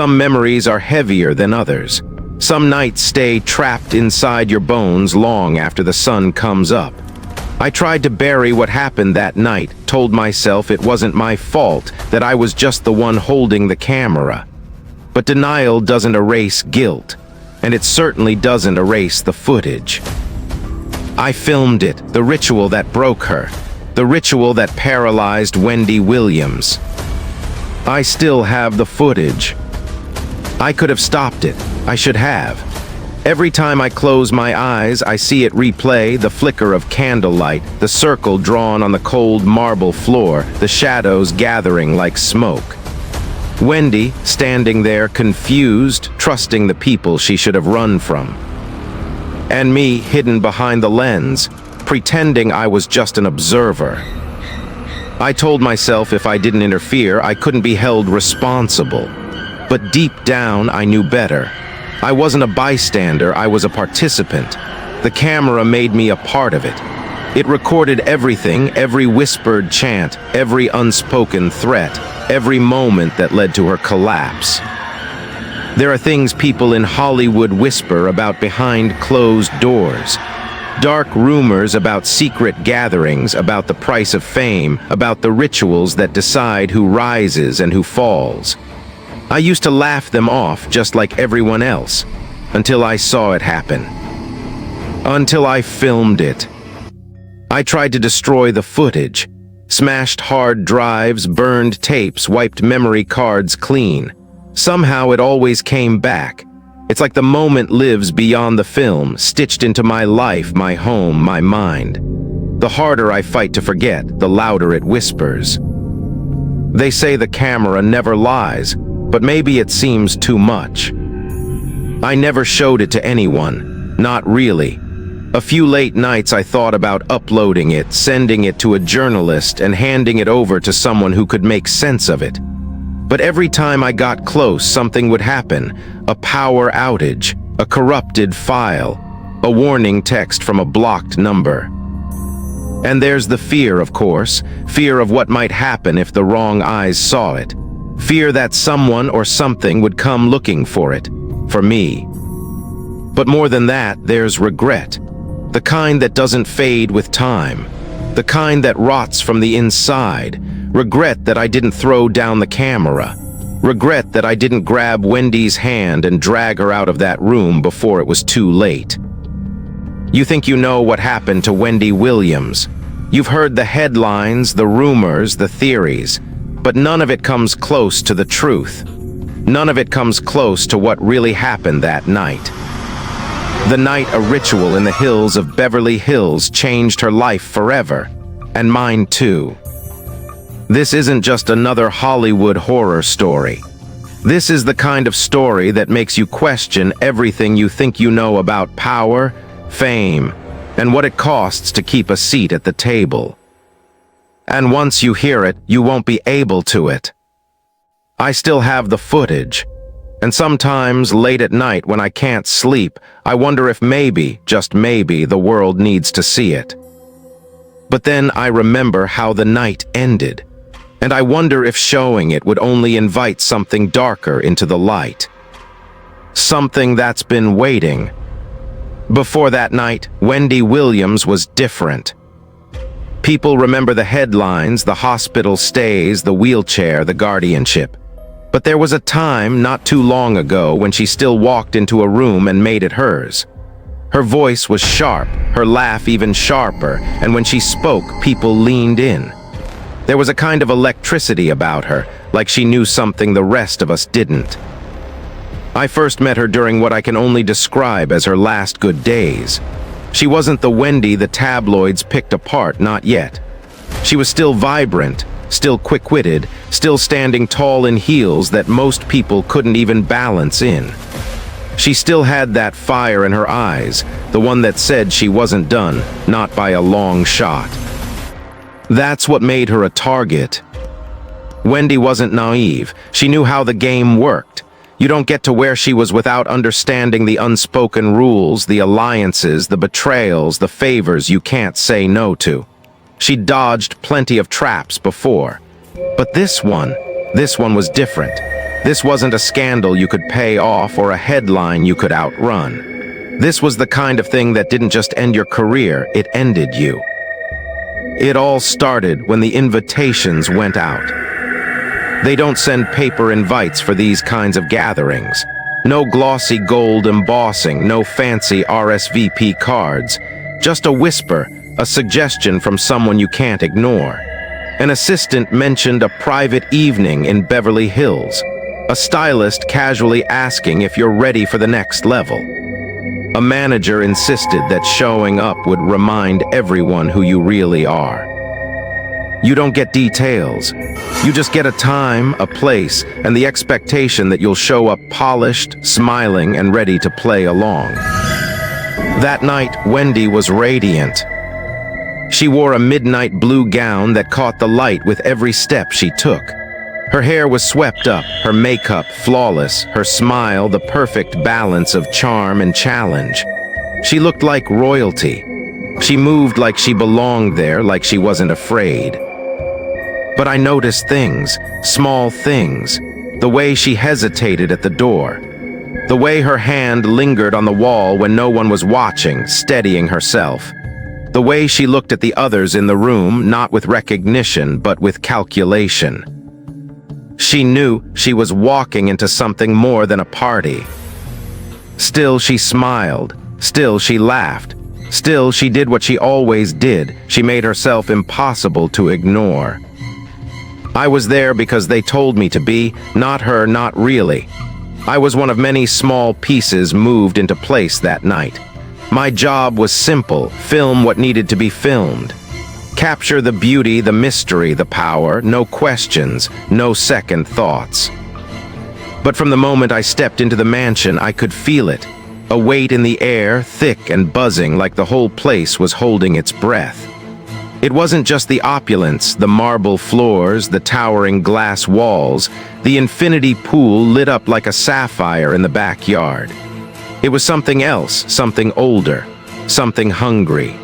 Some memories are heavier than others. Some nights stay trapped inside your bones long after the sun comes up. I tried to bury what happened that night, told myself it wasn't my fault, that I was just the one holding the camera. But denial doesn't erase guilt, and it certainly doesn't erase the footage. I filmed it, the ritual that broke her, the ritual that paralyzed Wendy Williams. I still have the footage. I could have stopped it. I should have. Every time I close my eyes, I see it replay, the flicker of candlelight, the circle drawn on the cold marble floor, the shadows gathering like smoke. Wendy, standing there confused, trusting the people she should have run from. And me, hidden behind the lens, pretending I was just an observer. I told myself if I didn't interfere, I couldn't be held responsible. But deep down, I knew better. I wasn't a bystander, I was a participant. The camera made me a part of it. It recorded everything, every whispered chant, every unspoken threat, every moment that led to her collapse. There are things people in Hollywood whisper about behind closed doors. Dark rumors about secret gatherings, about the price of fame, about the rituals that decide who rises and who falls. I used to laugh them off just like everyone else, until I saw it happen. Until I filmed it. I tried to destroy the footage, smashed hard drives, burned tapes, wiped memory cards clean. Somehow it always came back. It's like the moment lives beyond the film, stitched into my life, my home, my mind. The harder I fight to forget, the louder it whispers. They say the camera never lies, but maybe it seems too much. I never showed it to anyone, not really. A few late nights I thought about uploading it, sending it to a journalist, and handing it over to someone who could make sense of it. But every time I got close, something would happen. A power outage, a corrupted file, a warning text from a blocked number. And there's the fear, of course, fear of what might happen if the wrong eyes saw it. Fear that someone or something would come looking for it, for me. But more than that, there's regret. The kind that doesn't fade with time. The kind that rots from the inside. Regret that I didn't throw down the camera. Regret that I didn't grab Wendy's hand and drag her out of that room before it was too late. You think you know what happened to Wendy Williams. You've heard the headlines, the rumors, the theories, but none of it comes close to the truth. None of it comes close to what really happened that night. The night a ritual in the hills of Beverly Hills changed her life forever, and mine too. This isn't just another Hollywood horror story. This is the kind of story that makes you question everything you think you know about power, fame, and what it costs to keep a seat at the table. And once you hear it, you won't be able to it. I still have the footage, and sometimes late at night when I can't sleep, I wonder if maybe, just maybe, the world needs to see it. But then I remember how the night ended, and I wonder if showing it would only invite something darker into the light. Something that's been waiting. Before that night, Wendy Williams was different. People remember the headlines, the hospital stays, the wheelchair, the guardianship. But there was a time not too long ago when she still walked into a room and made it hers. Her voice was sharp, her laugh even sharper, and when she spoke, people leaned in. There was a kind of electricity about her, like she knew something the rest of us didn't. I first met her during what I can only describe as her last good days. She wasn't the Wendy the tabloids picked apart, not yet. She was still vibrant, still quick-witted, still standing tall in heels that most people couldn't even balance in. She still had that fire in her eyes, the one that said she wasn't done, not by a long shot. That's what made her a target. Wendy wasn't naive. She knew how the game worked. You don't get to where she was without understanding the unspoken rules, the alliances, the betrayals, the favors you can't say no to. She dodged plenty of traps before. But this one was different. This wasn't a scandal you could pay off or a headline you could outrun. This was the kind of thing that didn't just end your career, it ended you. It all started when the invitations went out. They don't send paper invites for these kinds of gatherings. No glossy gold embossing, no fancy RSVP cards. Just a whisper, a suggestion from someone you can't ignore. An assistant mentioned a private evening in Beverly Hills. A stylist casually asking if you're ready for the next level. A manager insisted that showing up would remind everyone who you really are. You don't get details. You just get a time, a place, and the expectation that you'll show up polished, smiling, and ready to play along. That night, Wendy was radiant. She wore a midnight blue gown that caught the light with every step she took. Her hair was swept up, her makeup flawless, her smile the perfect balance of charm and challenge. She looked like royalty. She moved like she belonged there, like she wasn't afraid. But I noticed things, small things. The way she hesitated at the door. The way her hand lingered on the wall when no one was watching, steadying herself. The way she looked at the others in the room, not with recognition, but with calculation. She knew she was walking into something more than a party. Still she smiled. Still she laughed. Still she did what she always did. She made herself impossible to ignore. I was there because they told me to be, not her, not really. I was one of many small pieces moved into place that night. My job was simple: film what needed to be filmed. Capture the beauty, the mystery, the power, no questions, no second thoughts. But from the moment I stepped into the mansion, I could feel it. A weight in the air, thick and buzzing, like the whole place was holding its breath. It wasn't just the opulence, the marble floors, the towering glass walls. The infinity pool lit up like a sapphire in the backyard. It was something else, something older, something hungry.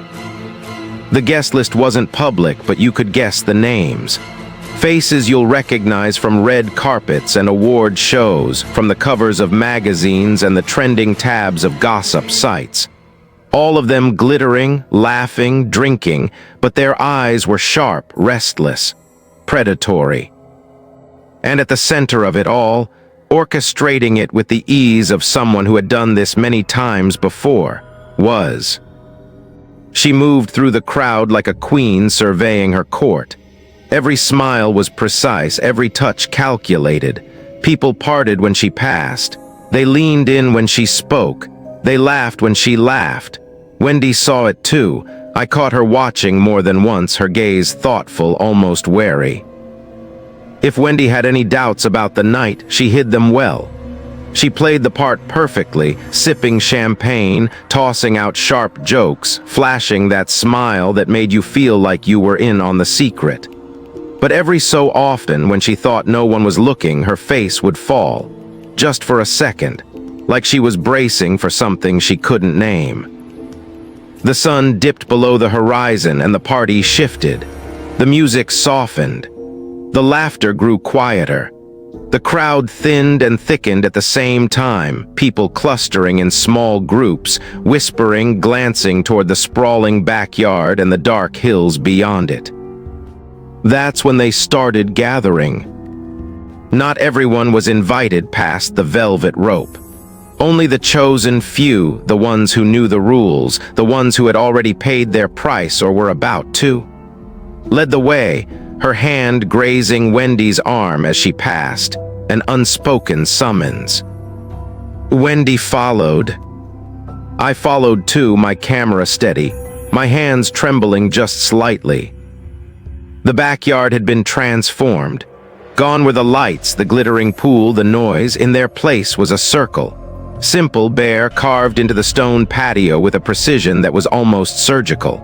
The guest list wasn't public, but you could guess the names. Faces you'll recognize from red carpets and award shows, from the covers of magazines and the trending tabs of gossip sites. All of them glittering, laughing, drinking, but their eyes were sharp, restless, predatory. And at the center of it all, orchestrating it with the ease of someone who had done this many times before, was. She moved through the crowd like a queen surveying her court. Every smile was precise, every touch calculated. People parted when she passed. They leaned in when she spoke. They laughed when she laughed. Wendy saw it too. I caught her watching more than once, her gaze thoughtful, almost wary. If Wendy had any doubts about the night, she hid them well. She played the part perfectly, sipping champagne, tossing out sharp jokes, flashing that smile that made you feel like you were in on the secret. But every so often, when she thought no one was looking, her face would fall, just for a second, like she was bracing for something she couldn't name. The sun dipped below the horizon and the party shifted. The music softened. The laughter grew quieter. The crowd thinned and thickened at the same time, people clustering in small groups, whispering, glancing toward the sprawling backyard and the dark hills beyond it. That's when they started gathering. Not everyone was invited past the velvet rope. Only the chosen few, the ones who knew the rules, the ones who had already paid their price or were about to, led the way, her hand grazing Wendy's arm as she passed, an unspoken summons. Wendy followed. I followed too, my camera steady, my hands trembling just slightly. The backyard had been transformed. Gone were the lights, the glittering pool, the noise. In their place was a circle. Simple, bare, carved into the stone patio with a precision that was almost surgical.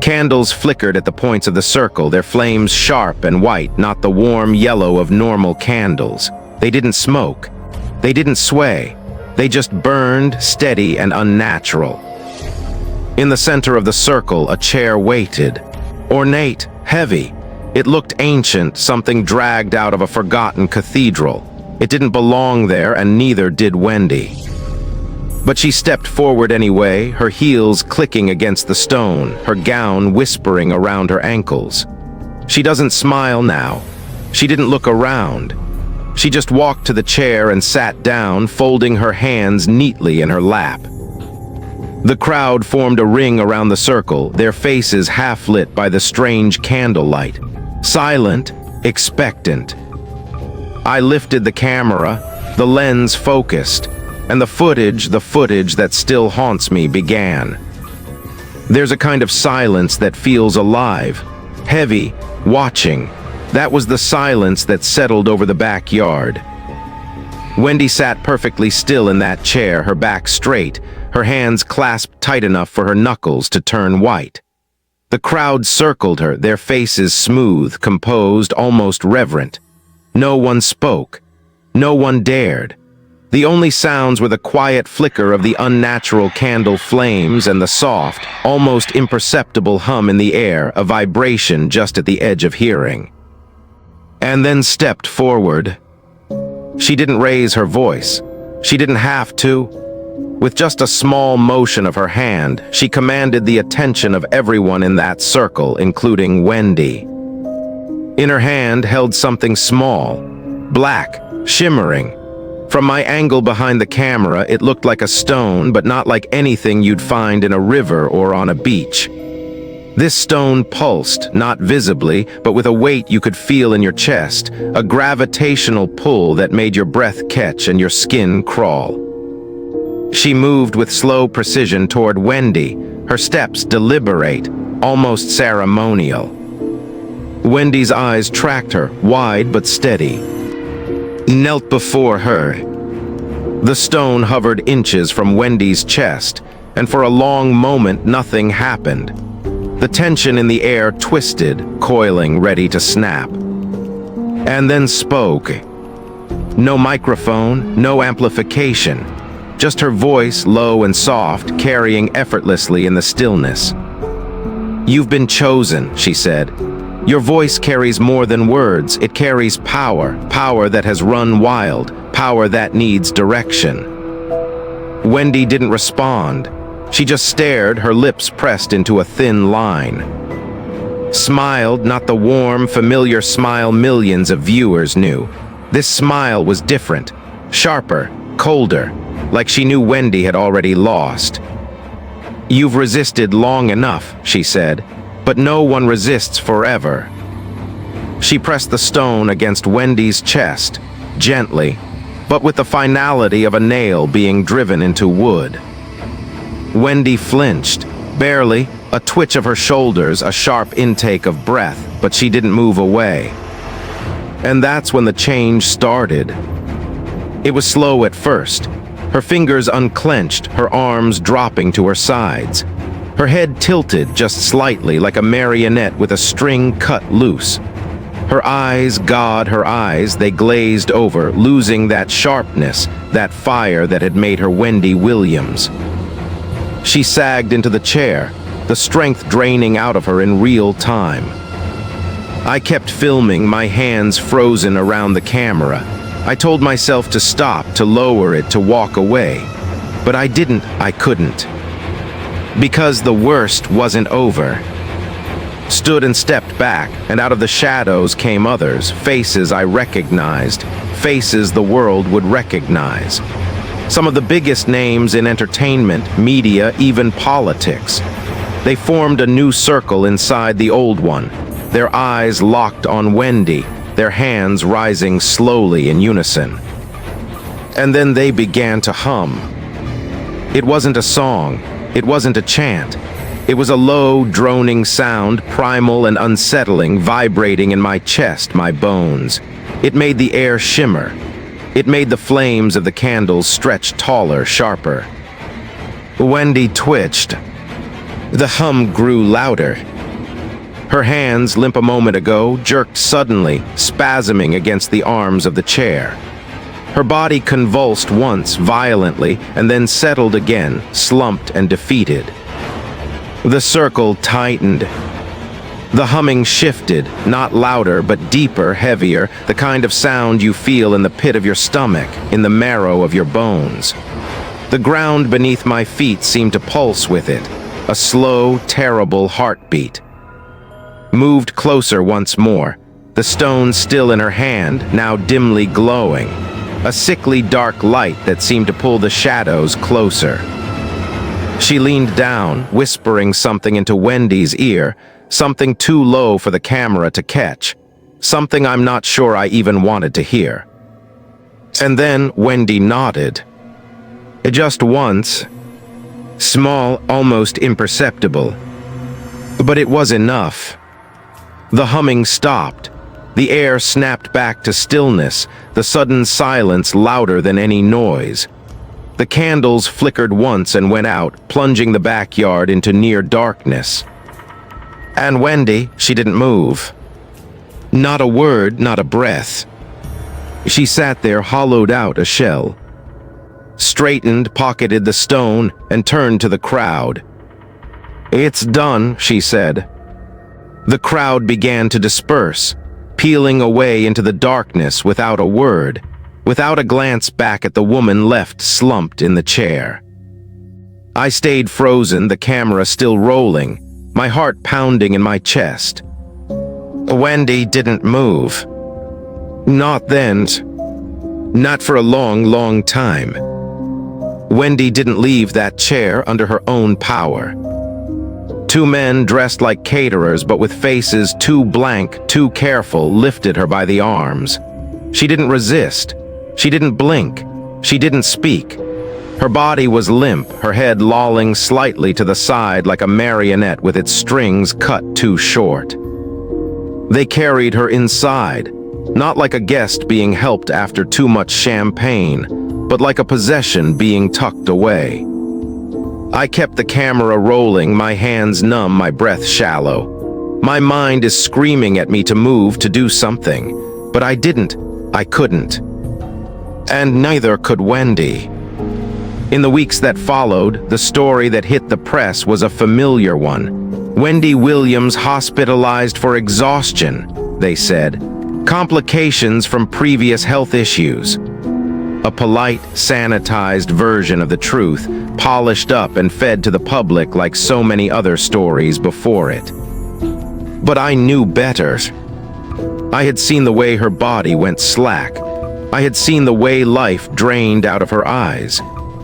Candles flickered at the points of the circle, their flames sharp and white, not the warm yellow of normal candles. They didn't smoke. They didn't sway. They just burned, steady and unnatural. In the center of the circle, a chair waited. Ornate, heavy. It looked ancient, something dragged out of a forgotten cathedral. It didn't belong there, and neither did Wendy. But she stepped forward anyway, her heels clicking against the stone, her gown whispering around her ankles. She doesn't smile now. She didn't look around. She just walked to the chair and sat down, folding her hands neatly in her lap. The crowd formed a ring around the circle, their faces half-lit by the strange candlelight. Silent, expectant. I lifted the camera, the lens focused, and the footage that still haunts me began. There's a kind of silence that feels alive, heavy, watching. That was the silence that settled over the backyard. Wendy sat perfectly still in that chair, her back straight, her hands clasped tight enough for her knuckles to turn white. The crowd circled her, their faces smooth, composed, almost reverent. No one spoke. No one dared. The only sounds were the quiet flicker of the unnatural candle flames and the soft, almost imperceptible hum in the air, a vibration just at the edge of hearing. And then stepped forward. She didn't raise her voice. She didn't have to. With just a small motion of her hand, she commanded the attention of everyone in that circle, including Wendy. In her hand held something small, black, shimmering. From my angle behind the camera, it looked like a stone, but not like anything you'd find in a river or on a beach. This stone pulsed, not visibly, but with a weight you could feel in your chest, a gravitational pull that made your breath catch and your skin crawl. She moved with slow precision toward Wendy, her steps deliberate, almost ceremonial. Wendy's eyes tracked her, wide but steady. Knelt before her. The stone hovered inches from Wendy's chest, and for a long moment nothing happened. The tension in the air twisted, coiling, ready to snap. And then spoke. No microphone, no amplification. Just her voice, low and soft, carrying effortlessly in the stillness. "You've been chosen," she said. "Your voice carries more than words. It carries power, power that has run wild, power that needs direction." Wendy didn't respond. She just stared, her lips pressed into a thin line. Smiled, not the warm, familiar smile millions of viewers knew. This smile was different, sharper, colder, like she knew Wendy had already lost. "You've resisted long enough," she said, "but no one resists forever." She pressed the stone against Wendy's chest, gently, but with the finality of a nail being driven into wood. Wendy flinched, barely, a twitch of her shoulders, a sharp intake of breath, but she didn't move away. And that's when the change started. It was slow at first. Her fingers unclenched, her arms dropping to her sides. Her head tilted just slightly, like a marionette with a string cut loose. Her eyes, God, her eyes, they glazed over, losing that sharpness, that fire that had made her Wendy Williams. She sagged into the chair, the strength draining out of her in real time. I kept filming, my hands frozen around the camera. I told myself to stop, to lower it, to walk away. But I didn't, I couldn't. Because the worst wasn't over. Stood and stepped back, and out of the shadows came others, faces I recognized, faces the world would recognize. Some of the biggest names in entertainment, media, even politics. They formed a new circle inside the old one, their eyes locked on Wendy, their hands rising slowly in unison. And then they began to hum. It wasn't a song, it wasn't a chant. It was a low, droning sound, primal and unsettling, vibrating in my chest, my bones. It made the air shimmer. It made the flames of the candles stretch taller, sharper. Wendy twitched. The hum grew louder. Her hands, limp a moment ago, jerked suddenly, spasming against the arms of the chair. Her body convulsed once, violently, and then settled again, slumped and defeated. The circle tightened. The humming shifted, not louder, but deeper, heavier, the kind of sound you feel in the pit of your stomach, in the marrow of your bones. The ground beneath my feet seemed to pulse with it, a slow, terrible heartbeat. Moved closer once more, the stone still in her hand, now dimly glowing, a sickly dark light that seemed to pull the shadows closer. She leaned down, whispering something into Wendy's ear, something too low for the camera to catch, something I'm not sure I even wanted to hear. And then Wendy nodded. Just once, small, almost imperceptible. But it was enough. The humming stopped. The air snapped back to stillness, the sudden silence louder than any noise. The candles flickered once and went out, plunging the backyard into near darkness. And Wendy, she didn't move. Not a word, not a breath. She sat there, hollowed out a shell. Straightened, pocketed the stone, and turned to the crowd. "It's done," she said. The crowd began to disperse, peeling away into the darkness without a word, without a glance back at the woman left slumped in the chair. I stayed frozen, the camera still rolling, my heart pounding in my chest. Wendy didn't move. Not then. Not for a long, long time. Wendy didn't leave that chair under her own power. Two men dressed like caterers but with faces too blank, too careful, lifted her by the arms. She didn't resist. She didn't blink. She didn't speak. Her body was limp, her head lolling slightly to the side like a marionette with its strings cut too short. They carried her inside, not like a guest being helped after too much champagne, but like a possession being tucked away. I kept the camera rolling, my hands numb, my breath shallow. My mind is screaming at me to move, to do something, but I didn't. I couldn't. And neither could Wendy. In the weeks that followed, the story that hit the press was a familiar one. Wendy Williams hospitalized for exhaustion, they said. Complications from previous health issues. A polite, sanitized version of the truth, polished up and fed to the public like so many other stories before it. But I knew better. I had seen the way her body went slack. I had seen the way life drained out of her eyes.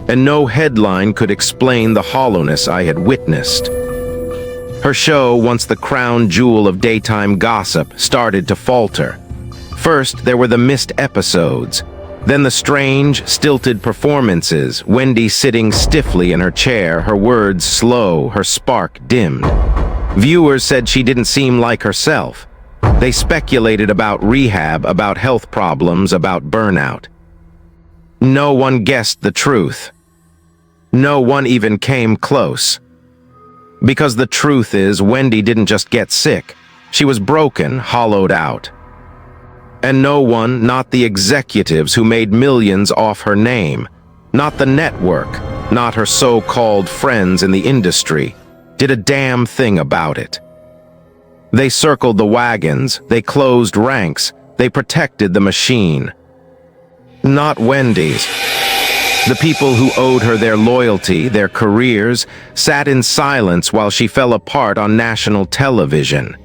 And no headline could explain the hollowness I had witnessed. Her show, once the crown jewel of daytime gossip, started to falter. First, there were the missed episodes. Then the strange, stilted performances, Wendy sitting stiffly in her chair, her words slow, her spark dimmed. Viewers said she didn't seem like herself. They speculated about rehab, about health problems, about burnout. No one guessed the truth. No one even came close. Because the truth is, Wendy didn't just get sick. She was broken, hollowed out. And no one, not the executives who made millions off her name, not the network, not her so-called friends in the industry, did a damn thing about it. They circled the wagons, they closed ranks, they protected the machine. Not Wendy's. The people who owed her their loyalty, their careers, sat in silence while she fell apart on national television.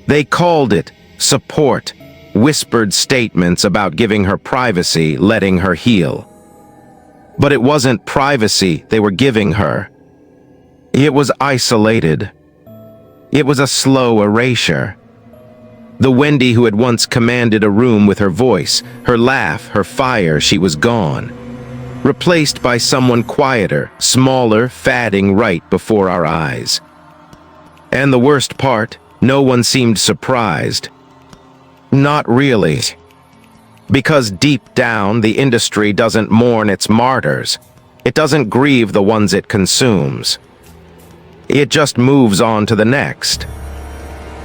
They called it support, whispered statements about giving her privacy, letting her heal. But it wasn't privacy they were giving her. It was isolated. It was a slow erasure. The Wendy who had once commanded a room with her voice, her laugh, her fire, she was gone. Replaced by someone quieter, smaller, fading right before our eyes. And the worst part, no one seemed surprised. Not really. Because deep down, the industry doesn't mourn its martyrs. It doesn't grieve the ones it consumes. It just moves on to the next.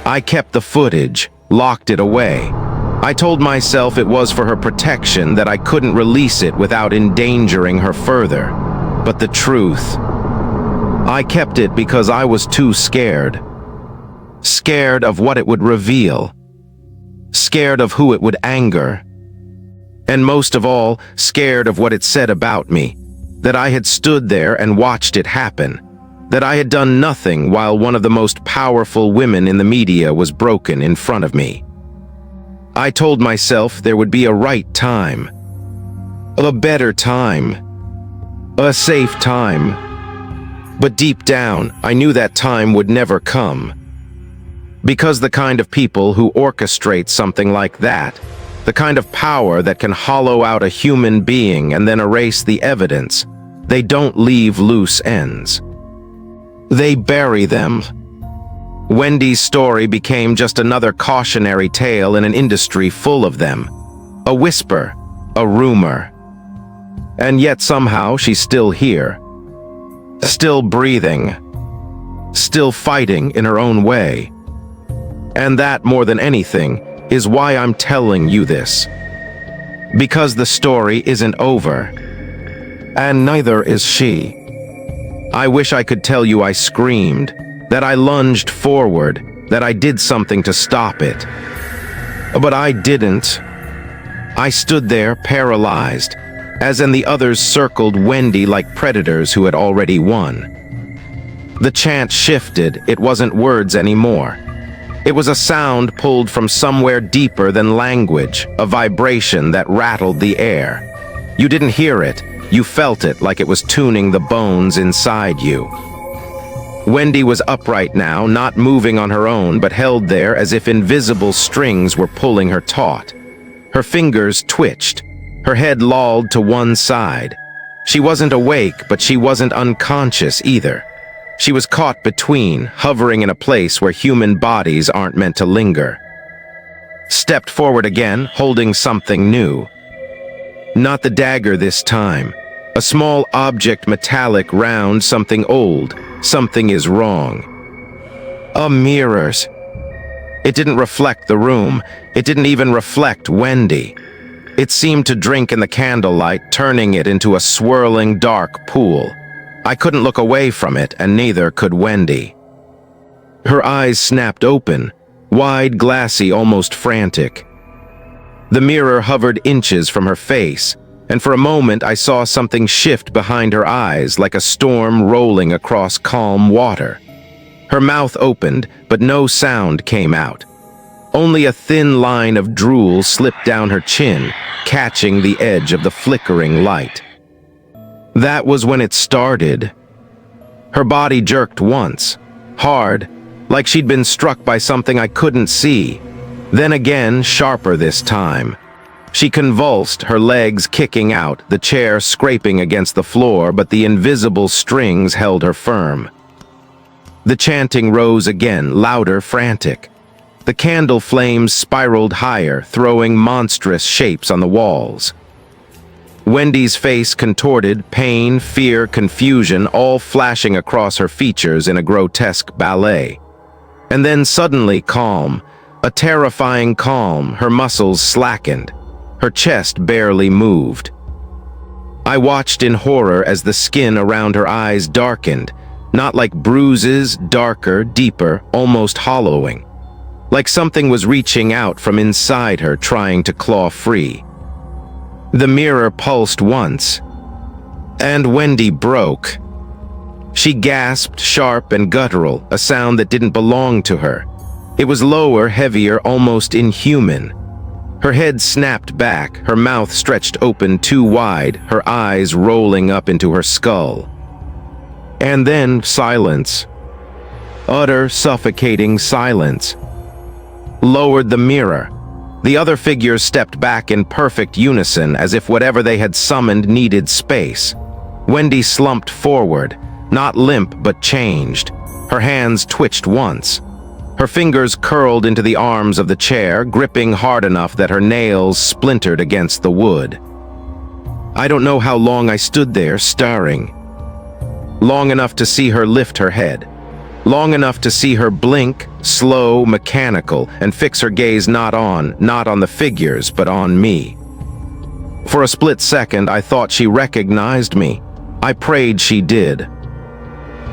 I kept the footage, locked it away. I told myself it was for her protection, that I couldn't release it without endangering her further. But the truth, I kept it because I was too scared. scared of what it would reveal, scared of who it would anger, and most of all, scared of what it said about me, that I had stood there and watched it happen, that I had done nothing while one of the most powerful women in the media was broken in front of me. I told myself there would be a right time, a better time, a safe time. But deep down, I knew that time would never come. Because the kind of people who orchestrate something like that, the kind of power that can hollow out a human being and then erase the evidence, they don't leave loose ends. They bury them. Wendy's story became just another cautionary tale in an industry full of them. A whisper, a rumor. And yet somehow she's still here. Still breathing. Still fighting in her own way. And that, more than anything, is why I'm telling you this. Because the story isn't over. And neither is she. I wish I could tell you I screamed, that I lunged forward, that I did something to stop it. But I didn't. I stood there paralyzed, as in the others circled Wendy like predators who had already won. The chant shifted, it wasn't words anymore. It was a sound pulled from somewhere deeper than language, a vibration that rattled the air. You didn't hear it, you felt it like it was tuning the bones inside you. Wendy was upright now, not moving on her own, but held there as if invisible strings were pulling her taut. Her fingers twitched. Her head lolled to one side. She wasn't awake, but she wasn't unconscious either. She was caught between, hovering in a place where human bodies aren't meant to linger. Stepped forward again, holding something new. Not the dagger this time. A small object, metallic, round, something old. Something is wrong. A mirrors. It didn't reflect the room. It didn't even reflect Wendy. It seemed to drink in the candlelight, turning it into a swirling dark pool. I couldn't look away from it, and neither could Wendy. Her eyes snapped open, wide, glassy, almost frantic. The mirror hovered inches from her face, and for a moment I saw something shift behind her eyes like a storm rolling across calm water. Her mouth opened, but no sound came out. Only a thin line of drool slipped down her chin, catching the edge of the flickering light. That was when it started. Her body jerked once, hard, like she'd been struck by something I couldn't see. Then again, sharper this time. She convulsed, her legs kicking out, the chair scraping against the floor, but the invisible strings held her firm. The chanting rose again, louder, frantic. The candle flames spiraled higher, throwing monstrous shapes on the walls. Wendy's face contorted, pain, fear, confusion, all flashing across her features in a grotesque ballet. And then suddenly calm, a terrifying calm, her muscles slackened. Her chest barely moved. I watched in horror as the skin around her eyes darkened, not like bruises, darker, deeper, almost hollowing. Like something was reaching out from inside her, trying to claw free. The mirror pulsed once, and Wendy broke. She gasped, sharp and guttural, a sound that didn't belong to her. It was lower, heavier, almost inhuman. Her head snapped back, her mouth stretched open too wide, her eyes rolling up into her skull. And then silence. Utter, suffocating silence. Lowered the mirror. The other figures stepped back in perfect unison, as if whatever they had summoned needed space. Wendy slumped forward, not limp but changed. Her hands twitched once. Her fingers curled into the arms of the chair, gripping hard enough that her nails splintered against the wood. I don't know how long I stood there, staring. Long enough to see her lift her head. Long enough to see her blink, slow, mechanical, and fix her gaze not on the figures, but on me. For a split second, I thought she recognized me. I prayed she did.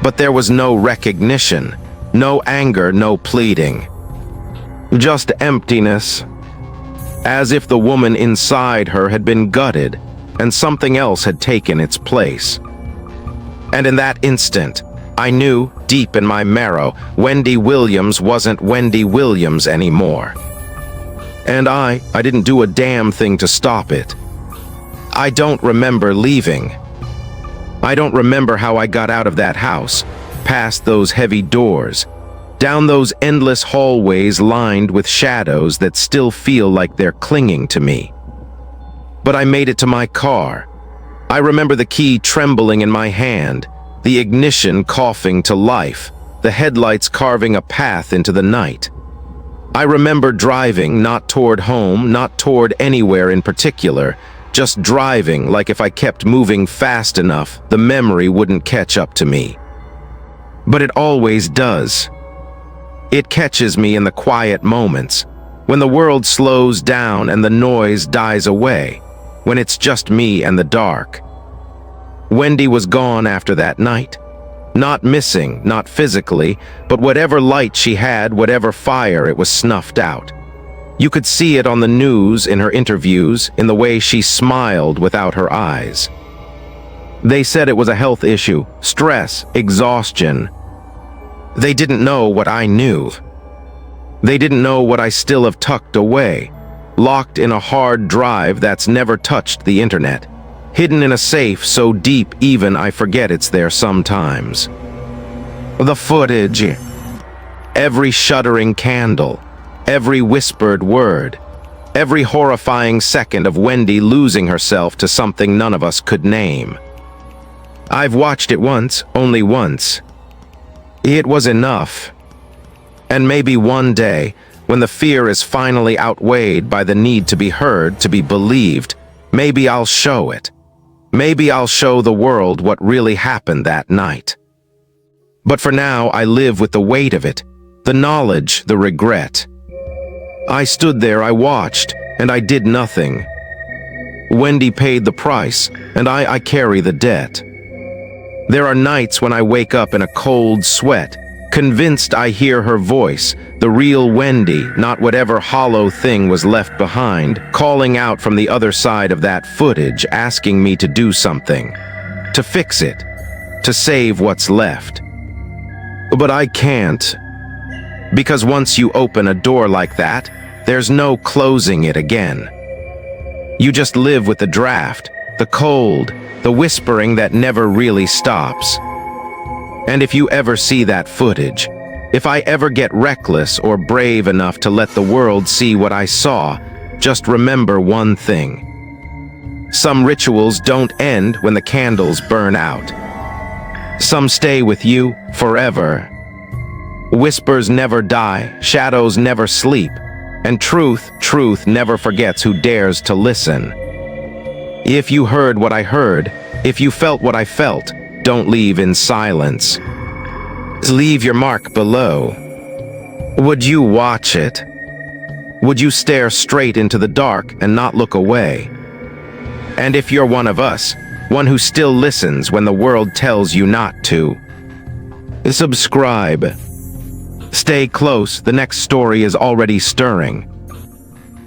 But there was no recognition. No anger, no pleading. Just emptiness. As if the woman inside her had been gutted and something else had taken its place. And in that instant, I knew, deep in my marrow, Wendy Williams wasn't Wendy Williams anymore. And I didn't do a damn thing to stop it. I don't remember leaving. I don't remember how I got out of that house, past those heavy doors, down those endless hallways lined with shadows that still feel like they're clinging to me. But I made it to my car. I remember the key trembling in my hand, the ignition coughing to life, the headlights carving a path into the night. I remember driving, not toward home, not toward anywhere in particular, just driving like if I kept moving fast enough, the memory wouldn't catch up to me. But it always does. It catches me in the quiet moments, when the world slows down and the noise dies away, when it's just me and the dark. Wendy was gone after that night. Not missing, not physically, but whatever light she had, whatever fire, it was snuffed out. You could see it on the news, in her interviews, in the way she smiled without her eyes. They said it was a health issue, stress, exhaustion. They didn't know what I knew. They didn't know what I still have tucked away, locked in a hard drive that's never touched the internet, hidden in a safe so deep even I forget it's there sometimes. The footage, every shuddering candle, every whispered word, every horrifying second of Wendy losing herself to something none of us could name. I've watched it once, only once. It was enough. And maybe one day, when the fear is finally outweighed by the need to be heard, to be believed, maybe I'll show it. Maybe I'll show the world what really happened that night. But for now, I live with the weight of it, the knowledge, the regret. I stood there, I watched, and I did nothing. Wendy paid the price, and I carry the debt. There are nights when I wake up in a cold sweat, convinced I hear her voice, the real Wendy, not whatever hollow thing was left behind, calling out from the other side of that footage, asking me to do something, to fix it, to save what's left. But I can't, because once you open a door like that, there's no closing it again. You just live with the draft, the cold, the whispering that never really stops. And if you ever see that footage, if I ever get reckless or brave enough to let the world see what I saw, just remember one thing. Some rituals don't end when the candles burn out. Some stay with you forever. Whispers never die, shadows never sleep, and truth never forgets who dares to listen. If you heard what I heard, if you felt what I felt, don't leave in silence. Leave your mark below. Would you watch it? Would you stare straight into the dark and not look away? And if you're one of us, one who still listens when the world tells you not to, subscribe. Stay close, the next story is already stirring.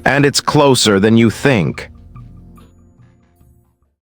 And it's closer than you think.